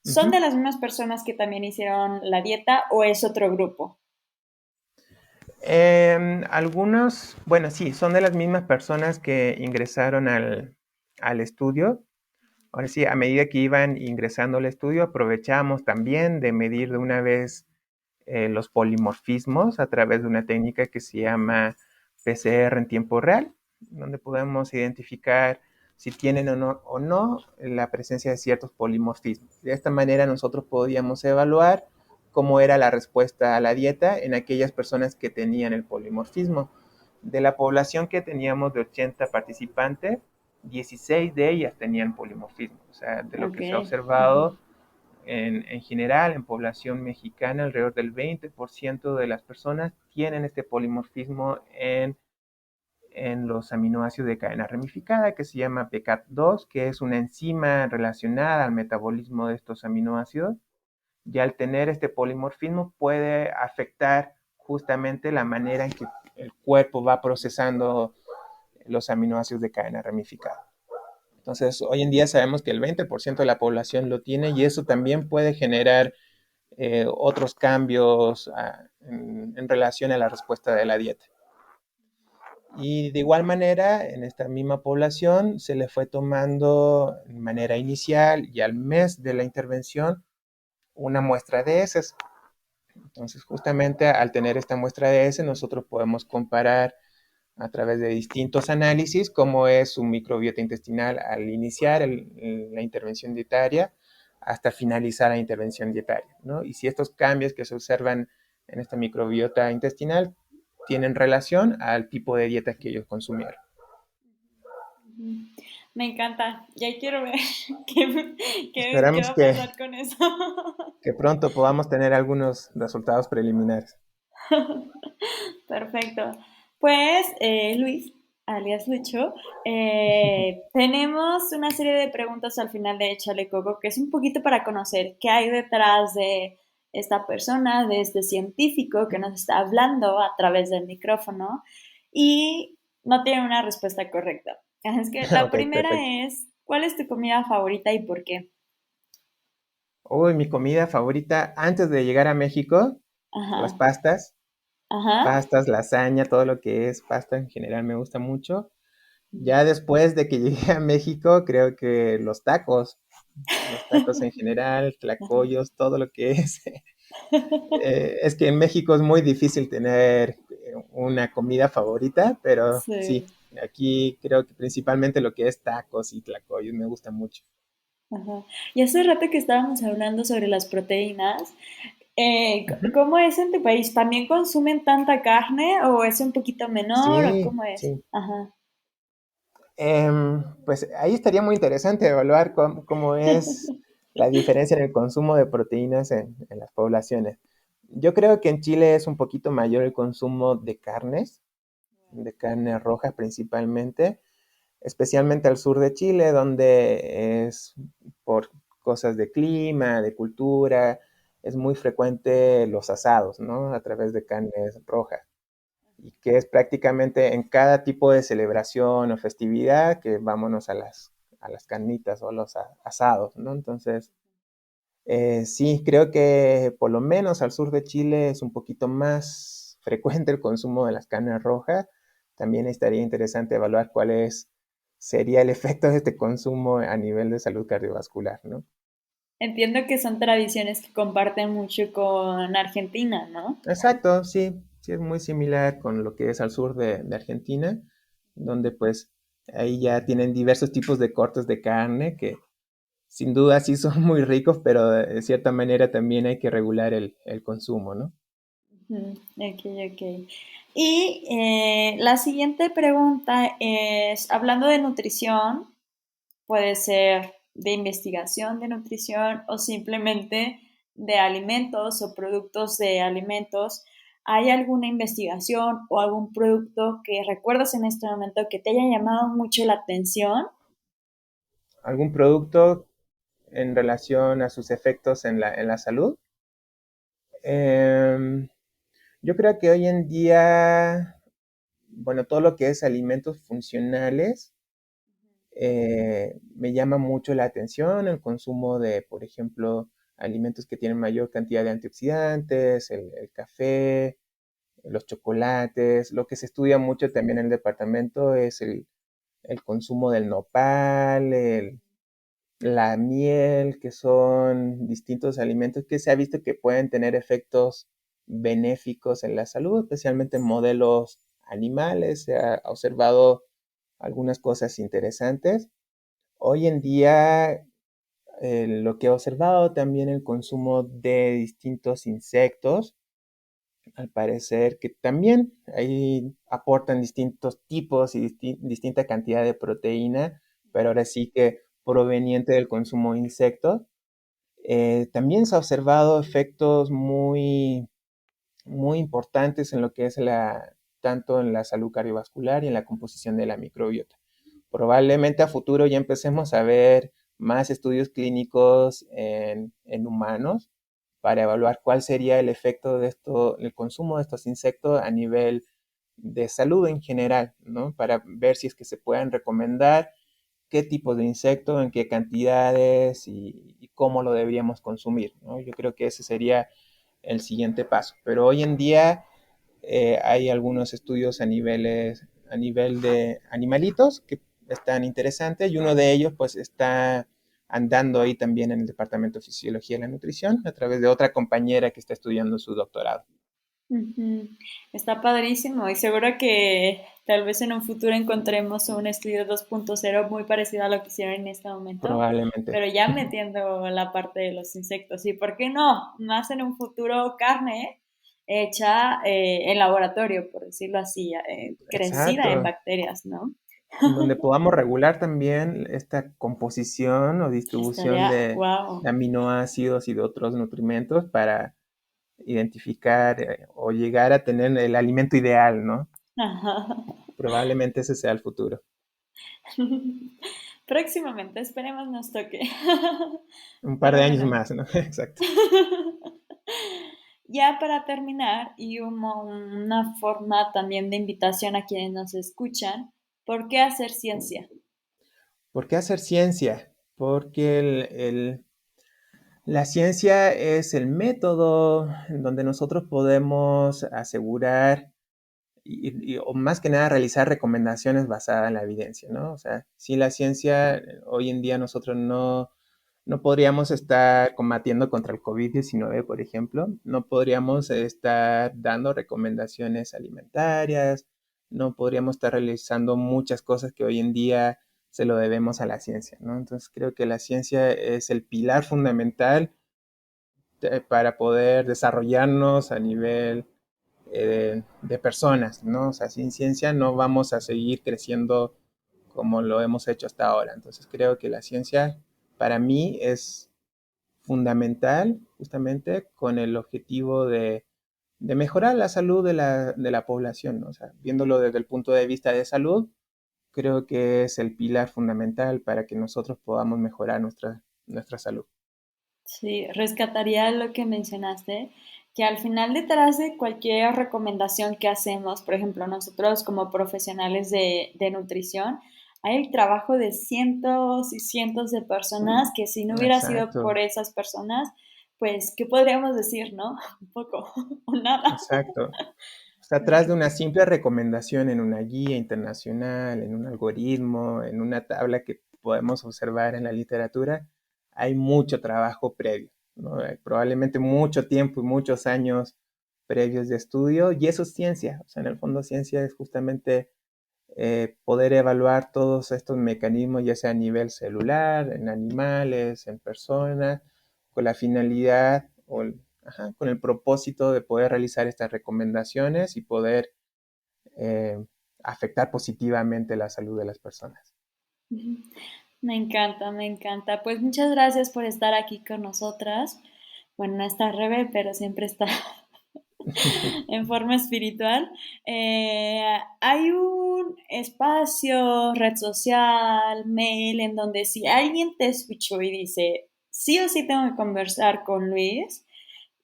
¿Son de Ujú. las mismas personas que también hicieron la dieta o es otro grupo? Algunos, bueno, sí, son de las mismas personas que ingresaron al estudio. Ahora sí, a medida que iban ingresando al estudio, aprovechamos también de medir de una vez los polimorfismos a través de una técnica que se llama PCR en tiempo real, donde podemos identificar si tienen o no la presencia de ciertos polimorfismos. De esta manera nosotros podíamos evaluar cómo era la respuesta a la dieta en aquellas personas que tenían el polimorfismo. De la población que teníamos de 80 participantes, 16 de ellas tenían polimorfismo. O sea, de lo Ok. que se ha Ujú. observado en general, en población mexicana, alrededor del 20% de las personas tienen este polimorfismo en los aminoácidos de cadena ramificada, que se llama PCAT2, que es una enzima relacionada al metabolismo de estos aminoácidos. Y al tener este polimorfismo puede afectar justamente la manera en que el cuerpo va procesando los aminoácidos de cadena ramificada. Entonces, hoy en día sabemos que el 20% de la población lo tiene y eso también puede generar otros cambios en relación a la respuesta de la dieta. Y de igual manera, en esta misma población se le fue tomando de manera inicial y al mes de la intervención una muestra de heces. Entonces, justamente al tener esta muestra de heces, nosotros podemos comparar a través de distintos análisis cómo es su microbiota intestinal al iniciar la intervención dietaria hasta finalizar la intervención dietaria, ¿no? Y si estos cambios que se observan en esta microbiota intestinal tienen relación al tipo de dieta que ellos consumieron. Ujú. Me encanta. Ya quiero ver qué Esperamos va a pasar con eso. que pronto podamos tener algunos resultados preliminares. Perfecto. Pues, Luis, alias Lucho, tenemos una serie de preguntas al final de Échale Coco, que es un poquito para conocer qué hay detrás de esta persona, de este científico que nos está hablando a través del micrófono y no tiene una respuesta correcta. Así es que la Ok, perfecto. primera es, ¿cuál es tu comida favorita y por qué? Uy, mi comida favorita antes de llegar a México, las Ajá, pastas. ajá. Pastas, lasaña, todo lo que es pasta en general me gusta mucho. Ya después de que llegué a México, creo que los tacos en general, tlacoyos, todo lo que es. Es que en México es muy difícil tener una comida favorita, pero sí, Sí. aquí creo que principalmente lo que es tacos y tlacoyos me gusta mucho. Ajá. Y hace rato que estábamos hablando sobre las proteínas, Ujú. ¿cómo es en tu país? ¿También consumen tanta carne o es un poquito menor o Sí, cómo es? sí. Ajá. Pues ahí estaría muy interesante evaluar cómo es la diferencia en el consumo de proteínas en las poblaciones. Yo creo que en Chile es un poquito mayor el consumo de carnes, de carne roja principalmente, especialmente al sur de Chile, donde es por cosas de clima, de cultura, es muy frecuente los asados, ¿no? A través de carnes rojas y que es prácticamente en cada tipo de celebración o festividad que vámonos a las carnitas o a los asados, ¿no? Entonces, sí, creo que por lo menos al sur de Chile es un poquito más frecuente el consumo de las carnes rojas. También estaría interesante evaluar sería el efecto de este consumo a nivel de salud cardiovascular, ¿no? Entiendo que son tradiciones que comparten mucho con Argentina, ¿no? Exacto, sí, sí es muy similar con lo que es al sur de Argentina, donde pues ahí ya tienen diversos tipos de cortes de carne que sin duda sí son muy ricos, pero de cierta manera también hay que regular el consumo, ¿no? Ujú. Ok, ok. Y la siguiente pregunta es, hablando de nutrición, puede ser de investigación de nutrición o simplemente de alimentos o productos de alimentos. ¿Hay alguna investigación o algún producto que recuerdas en este momento que te haya llamado mucho la atención? ¿Algún producto en relación a sus efectos en la salud? Em, Yo creo que hoy en día, bueno, todo lo que es alimentos funcionales, me llama mucho la atención el consumo de, por ejemplo, alimentos que tienen mayor cantidad de antioxidantes, el café, los chocolates. Lo que se estudia mucho también en el departamento es el consumo del nopal, la miel, que son distintos alimentos que se ha visto que pueden tener efectos benéficos en la salud, especialmente en modelos animales. Se ha observado algunas cosas interesantes. Hoy en día, lo que he observado también el consumo de distintos insectos, al parecer que también ahí aportan distintos tipos y distinta cantidad de proteína, pero ahora sí que proveniente del consumo de insectos. También se ha observado efectos muy importantes en lo que es tanto en la salud cardiovascular y en la composición de la microbiota. Probablemente a futuro ya empecemos a ver más estudios clínicos en humanos para evaluar cuál sería el efecto de esto, el consumo de estos insectos a nivel de salud en general, ¿no? Para ver si es que se pueden recomendar qué tipos de insectos, en qué cantidades y cómo lo deberíamos consumir, ¿no? Yo creo que ese sería el siguiente paso. Pero hoy en día hay algunos estudios a nivel de animalitos que están interesantes y uno de ellos pues está andando ahí también en el Departamento de Fisiología y la Nutrición a través de otra compañera que está estudiando su doctorado. Ujú. Está padrísimo y seguro que tal vez en un futuro encontremos un estudio 2.0 muy parecido a lo que hicieron en este momento, Probablemente. pero ya metiendo la parte de los insectos. ¿Y por qué no? Más en un futuro carne hecha en laboratorio, por decirlo así, crecida en Exacto. bacterias, ¿no? En donde podamos regular también esta composición o distribución Estaría, wow. de aminoácidos y de otros nutrimentos para identificar o llegar a tener el alimento ideal, ¿no? Probablemente ese sea el futuro. Próximamente, esperemos nos toque. Un par de Pero años bueno, más, ¿no? Exacto. ya para terminar, y como una forma también de invitación a quienes nos escuchan, ¿por qué hacer ciencia? ¿Por qué hacer ciencia? Porque la ciencia es el método en donde nosotros podemos asegurar o más que nada realizar recomendaciones basadas en la evidencia, ¿no? O sea, sin la ciencia, hoy en día nosotros no podríamos estar combatiendo contra el COVID-19, por ejemplo, no podríamos estar dando recomendaciones alimentarias, no podríamos estar realizando muchas cosas que hoy en día se lo debemos a la ciencia, ¿no? Entonces creo que la ciencia es el pilar fundamental para poder desarrollarnos a nivel de personas, ¿no? O sea, sin ciencia no vamos a seguir creciendo como lo hemos hecho hasta ahora. Entonces creo que la ciencia para mí es fundamental justamente con el objetivo de mejorar la salud de la población, ¿no? O sea, viéndolo desde el punto de vista de salud, creo que es el pilar fundamental para que nosotros podamos mejorar nuestra salud. Sí, rescataría lo que mencionaste, que al final detrás de cualquier recomendación que hacemos, por ejemplo, nosotros como profesionales de nutrición, hay el trabajo de cientos y cientos de personas que si no hubiera sido por Exacto, esas personas, pues, ¿qué podríamos decir, no? Un poco, o nada. exacto. Está atrás de una simple recomendación en una guía internacional, en un algoritmo, en una tabla que podemos observar en la literatura, hay mucho trabajo previo, ¿no? Hay probablemente mucho tiempo y muchos años previos de estudio, y eso es ciencia. O sea, en el fondo ciencia es justamente poder evaluar todos estos mecanismos, ya sea a nivel celular, en animales, en personas, con la finalidad con el propósito de poder realizar estas recomendaciones y poder eh, afectar positivamente la salud de las personas. Me encanta, me encanta. Pues muchas gracias por estar aquí con nosotras. Bueno, no está Rebe, pero siempre está en forma espiritual. Hay un espacio, red social, mail, en donde si alguien te escuchó y dice, sí o sí tengo que conversar con Luis,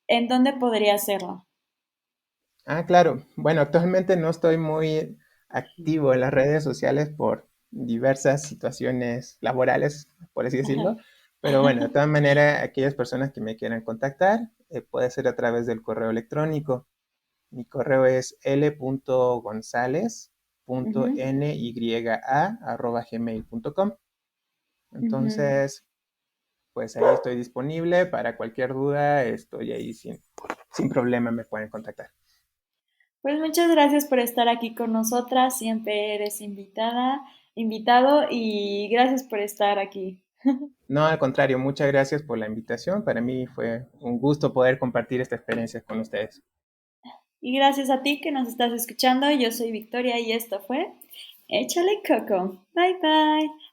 ¿en dónde podría hacerlo? Ah, claro. Bueno, actualmente no estoy muy activo en las redes sociales por diversas situaciones laborales, por así decirlo. Pero bueno, de todas maneras, aquellas personas que me quieran contactar, puede ser a través del correo electrónico. Mi correo es Ujú, l.gonzalez.nyaa@gmail.com. ujú. Entonces, pues ahí estoy disponible para cualquier duda, estoy ahí sin problema, me pueden contactar. Pues muchas gracias por estar aquí con nosotras. Siempre eres invitado y gracias por estar aquí. No, al contrario, muchas gracias por la invitación. Para mí fue un gusto poder compartir esta experiencia con ustedes. Y gracias a ti que nos estás escuchando. Yo soy Victoria y esto fue Échale Coco. Bye bye.